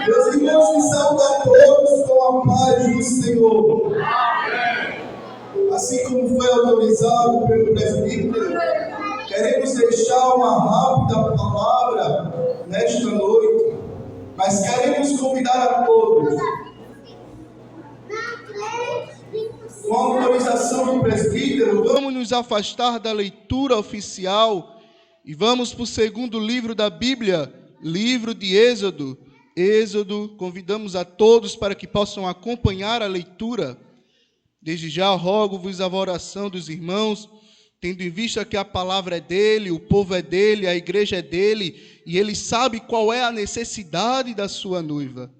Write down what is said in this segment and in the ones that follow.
Meus irmãos, me saúdo a todos com a paz do Senhor. Assim como foi autorizado pelo presbítero, queremos deixar uma rápida palavra nesta noite, mas queremos convidar a todos, com a autorização do presbítero, vamos nos afastar da leitura oficial e vamos para o segundo livro da Bíblia, livro de Êxodo. Êxodo, convidamos a todos para que possam acompanhar a leitura. Desde já rogo-vos a oração dos irmãos, tendo em vista que a palavra é dele, o povo é dele, a igreja é dele, e ele sabe qual é a necessidade da sua noiva.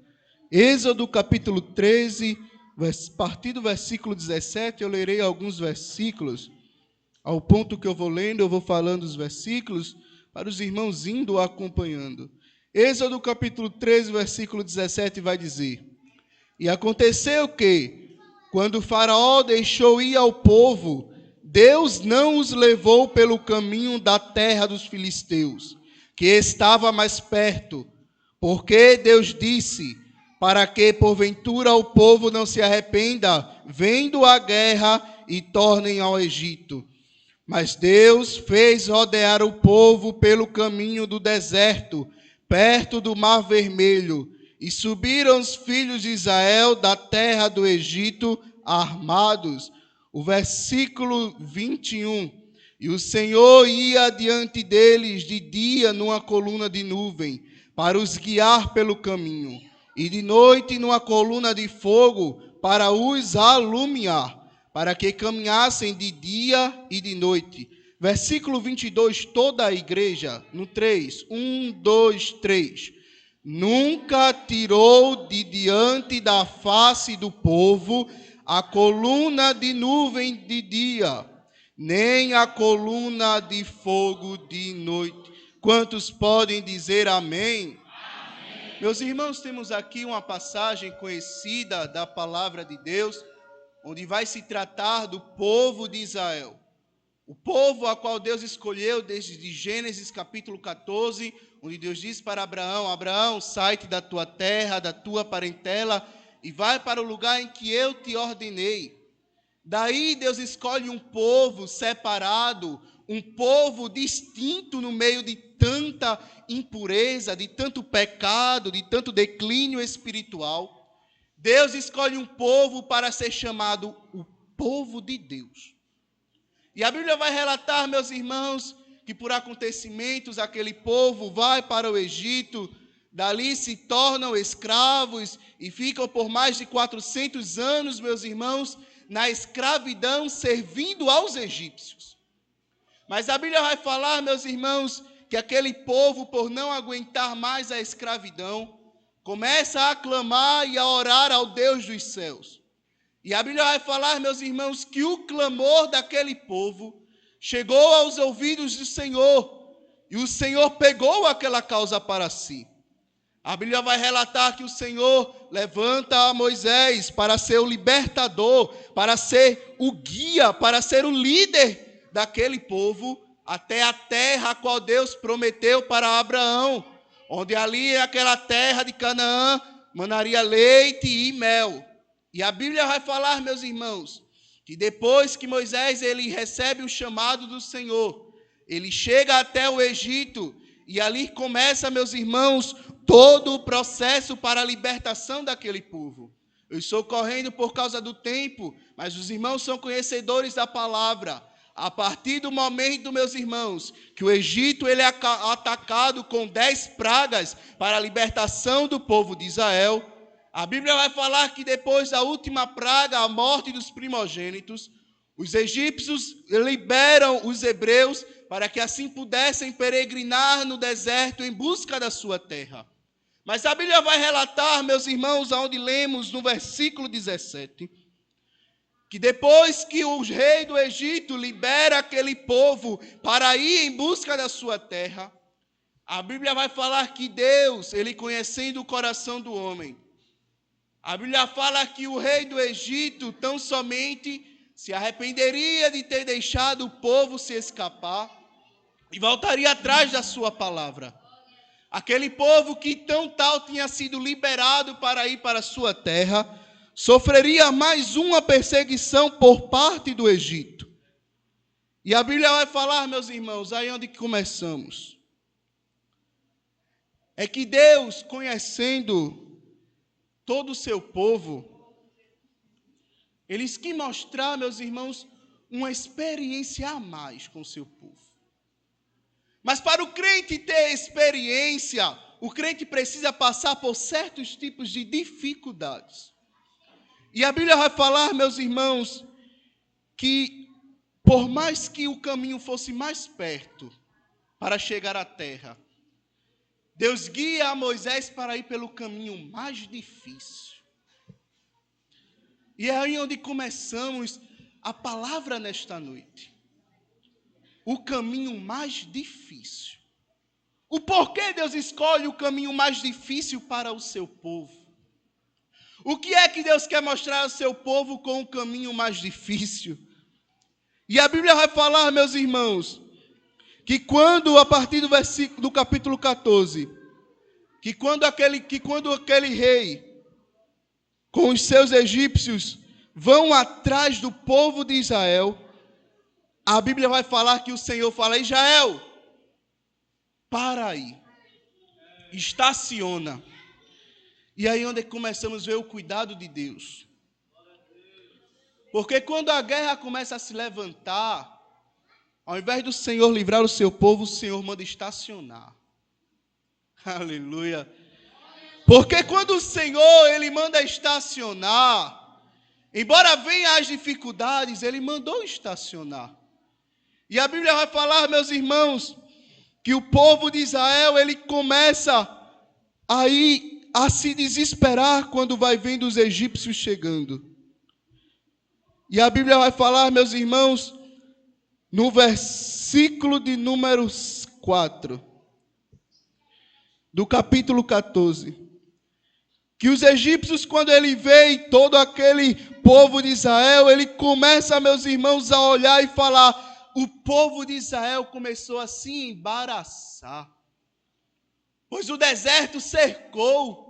Êxodo capítulo 13, a partir do versículo 17, eu lerei alguns versículos. Ao ponto que eu vou lendo, eu vou falando os versículos, para os irmãos indo acompanhando. Êxodo capítulo 13, versículo 17 vai dizer: E aconteceu que, quando o faraó deixou ir ao povo, Deus não os levou pelo caminho da terra dos filisteus, que estava mais perto, porque Deus disse, para que porventura o povo não se arrependa, vendo a guerra e tornem ao Egito. Mas Deus fez rodear o povo pelo caminho do deserto, perto do Mar Vermelho, e subiram os filhos de Israel da terra do Egito armados. O versículo 21. E o Senhor ia diante deles de dia numa coluna de nuvem, para os guiar pelo caminho, e de noite numa coluna de fogo, para os alumiar, para que caminhassem de dia e de noite. Versículo 22, toda a igreja, no 3, 1, 2, 3. Nunca tirou de diante da face do povo a coluna de nuvem de dia, nem a coluna de fogo de noite. Quantos podem dizer amém? Amém. Meus irmãos, temos aqui uma passagem conhecida da palavra de Deus, onde vai se tratar do povo de Israel. O povo a qual Deus escolheu desde Gênesis capítulo 14, onde Deus diz para Abraão: Abraão, sai-te da tua terra, da tua parentela, e vai para o lugar em que eu te ordenei. Daí Deus escolhe um povo separado, um povo distinto no meio de tanta impureza, de tanto pecado, de tanto declínio espiritual. Deus escolhe um povo para ser chamado o povo de Deus. E a Bíblia vai relatar, meus irmãos, que por acontecimentos aquele povo vai para o Egito, dali se tornam escravos e ficam por mais de 400 anos, meus irmãos, na escravidão, servindo aos egípcios. Mas a Bíblia vai falar, meus irmãos, que aquele povo, por não aguentar mais a escravidão, começa a clamar e a orar ao Deus dos céus. E a Bíblia vai falar, meus irmãos, que o clamor daquele povo chegou aos ouvidos do Senhor, e o Senhor pegou aquela causa para si. A Bíblia vai relatar que o Senhor levanta a Moisés para ser o libertador, para ser o guia, para ser o líder daquele povo, até a terra a qual Deus prometeu para Abraão, onde ali aquela terra de Canaã manaria leite e mel. E a Bíblia vai falar, meus irmãos, que depois que Moisés ele recebe o chamado do Senhor, ele chega até o Egito e ali começa, meus irmãos, todo o processo para a libertação daquele povo. Eu estou correndo por causa do tempo, mas os irmãos são conhecedores da palavra. A partir do momento, meus irmãos, que o Egito ele é atacado com 10 pragas para a libertação do povo de Israel, a Bíblia vai falar que depois da última praga, a morte dos primogênitos, os egípcios liberam os hebreus para que assim pudessem peregrinar no deserto em busca da sua terra. Mas a Bíblia vai relatar, meus irmãos, aonde lemos no versículo 17, que depois que o rei do Egito libera aquele povo para ir em busca da sua terra, a Bíblia vai falar que Deus, ele conhecendo o coração do homem, a Bíblia fala que o rei do Egito tão somente se arrependeria de ter deixado o povo se escapar e voltaria atrás da sua palavra. Aquele povo que tão tal tinha sido liberado para ir para a sua terra, sofreria mais uma perseguição por parte do Egito. E a Bíblia vai falar, meus irmãos, aí onde começamos, é que Deus, conhecendo todo o seu povo, Ele quis mostrar, meus irmãos, uma experiência a mais com o seu povo. Mas para o crente ter experiência, o crente precisa passar por certos tipos de dificuldades. E a Bíblia vai falar, meus irmãos, que por mais que o caminho fosse mais perto para chegar à terra, Deus guia a Moisés para ir pelo caminho mais difícil. E é aí onde começamos a palavra nesta noite. O caminho mais difícil. O porquê Deus escolhe o caminho mais difícil para o seu povo? O que é que Deus quer mostrar ao seu povo com o caminho mais difícil? E a Bíblia vai falar, meus irmãos, que quando, a partir do capítulo 14, que quando aquele rei, com os seus egípcios, vão atrás do povo de Israel, a Bíblia vai falar que o Senhor fala: Israel, para aí, estaciona. E aí onde começamos a ver o cuidado de Deus. Porque quando a guerra começa a se levantar, ao invés do Senhor livrar o seu povo, o Senhor manda estacionar. Aleluia. Porque quando o Senhor, Ele manda estacionar, embora venham as dificuldades, Ele mandou estacionar. E a Bíblia vai falar, meus irmãos, que o povo de Israel, ele começa aí a se desesperar quando vai vendo os egípcios chegando. E a Bíblia vai falar, meus irmãos, no versículo de número 4, do capítulo 14, que os egípcios, quando ele vê todo aquele povo de Israel, ele começa, meus irmãos, a olhar e falar: o povo de Israel começou a se embaraçar, pois o deserto cercou.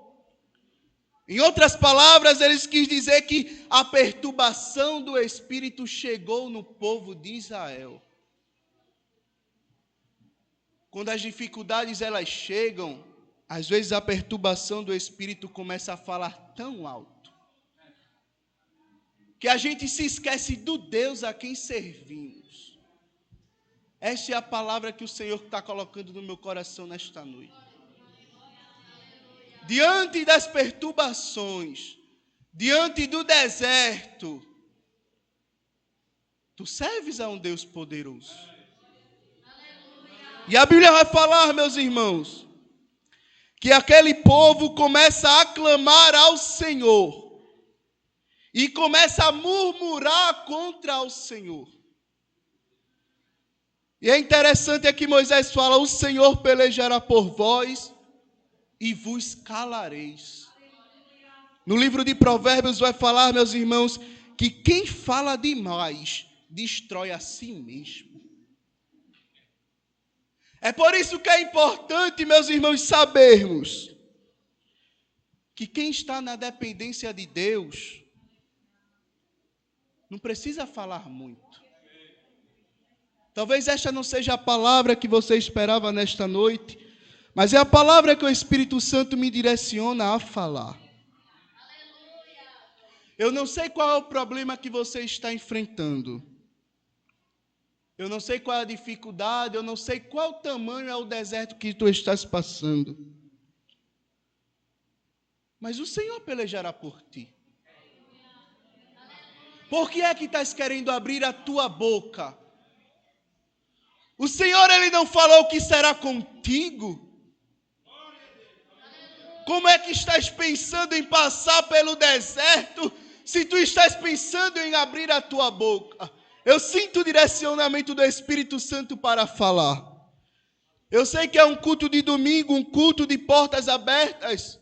Em outras palavras, eles quis dizer que a perturbação do Espírito chegou no povo de Israel. Quando as dificuldades elas chegam, às vezes a perturbação do Espírito começa a falar tão alto, que a gente se esquece do Deus a quem servimos. Esta é a palavra que o Senhor está colocando no meu coração nesta noite. Diante das perturbações, diante do deserto, tu serves a um Deus poderoso. E a Bíblia vai falar, meus irmãos, que aquele povo começa a clamar ao Senhor e começa a murmurar contra o Senhor. E é interessante que Moisés fala: o Senhor pelejará por vós e vos calareis. No livro de Provérbios vai falar, meus irmãos, que quem fala demais destrói a si mesmo. É por isso que é importante, meus irmãos, sabermos que quem está na dependência de Deus não precisa falar muito. Talvez esta não seja a palavra que você esperava nesta noite, mas é a palavra que o Espírito Santo me direciona a falar. Eu não sei qual é o problema que você está enfrentando. Eu não sei qual é a dificuldade, eu não sei qual tamanho é o deserto que tu estás passando. Mas o Senhor pelejará por ti. Por que é que estás querendo abrir a tua boca? O Senhor, Ele não falou que será contigo? Como é que estás pensando em passar pelo deserto, se tu estás pensando em abrir a tua boca? Eu sinto o direcionamento do Espírito Santo para falar. Eu sei que é um culto de domingo, um culto de portas abertas,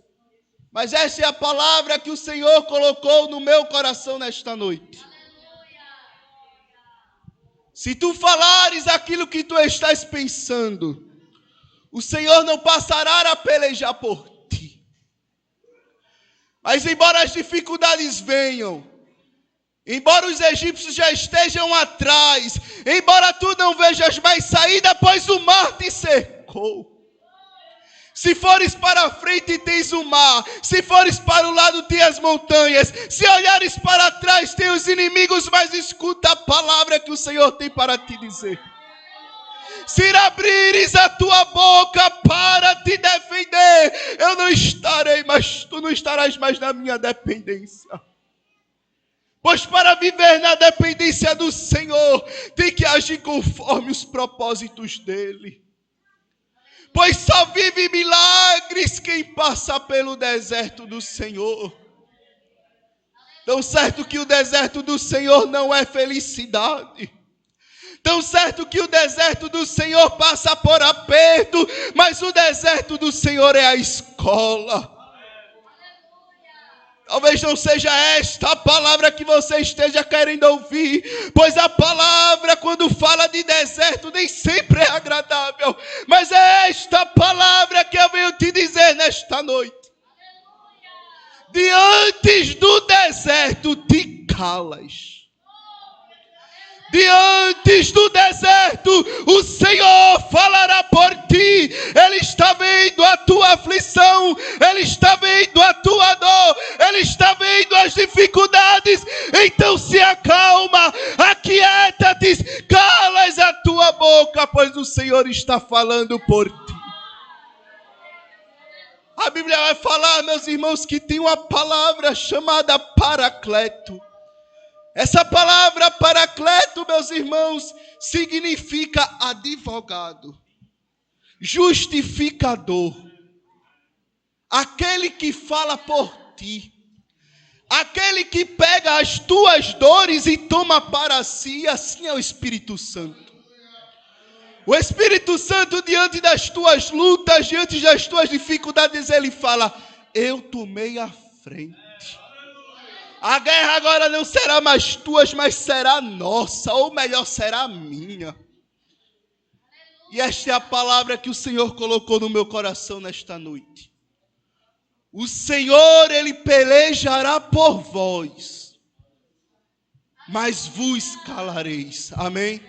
mas essa é a palavra que o Senhor colocou no meu coração nesta noite. Se tu falares aquilo que tu estás pensando, O Senhor não passará a pelejar por ti. Mas embora as dificuldades venham, embora os egípcios já estejam atrás, embora tu não vejas mais saída, pois o mar te cercou. Se fores para a frente, tens o mar. Se fores para o lado, tem as montanhas. Se olhares para trás, tem os inimigos. Mas escuta a palavra que o Senhor tem para te dizer. Se abrires a tua boca para te defender, eu não estarei, mas tu não estarás mais na minha dependência. Pois para viver na dependência do Senhor, tem que agir conforme os propósitos dEle. Pois só vive milagres quem passa pelo deserto do Senhor. Tão certo que o deserto do Senhor não é felicidade. Tão certo que o deserto do Senhor passa por aperto, mas o deserto do Senhor é a escola. Talvez não seja esta a palavra que você esteja querendo ouvir, pois a palavra, quando fala de deserto, nem sempre é agradável. Mas é esta palavra que eu venho te dizer nesta noite. Diante do deserto, te calas. Diante do deserto, o Senhor falará por ti. Ele está vendo a tua aflição, Ele está vendo a tua dor, Ele está vendo as dificuldades. Então se acalma, aquieta-te, calas a tua boca, pois o Senhor está falando por ti. A Bíblia vai falar, meus irmãos, que tem uma palavra chamada Paracleto. Essa palavra Paracleto, meus irmãos, significa advogado, justificador, aquele que fala por ti, aquele que pega as tuas dores e toma para si. Assim é o Espírito Santo. O Espírito Santo, diante das tuas lutas, diante das tuas dificuldades, ele fala: eu tomei a frente. A guerra agora não será mais tua, mas será nossa, ou melhor, será minha. E esta é a palavra que o Senhor colocou no meu coração nesta noite. O Senhor, Ele pelejará por vós, mas vos calareis. Amém?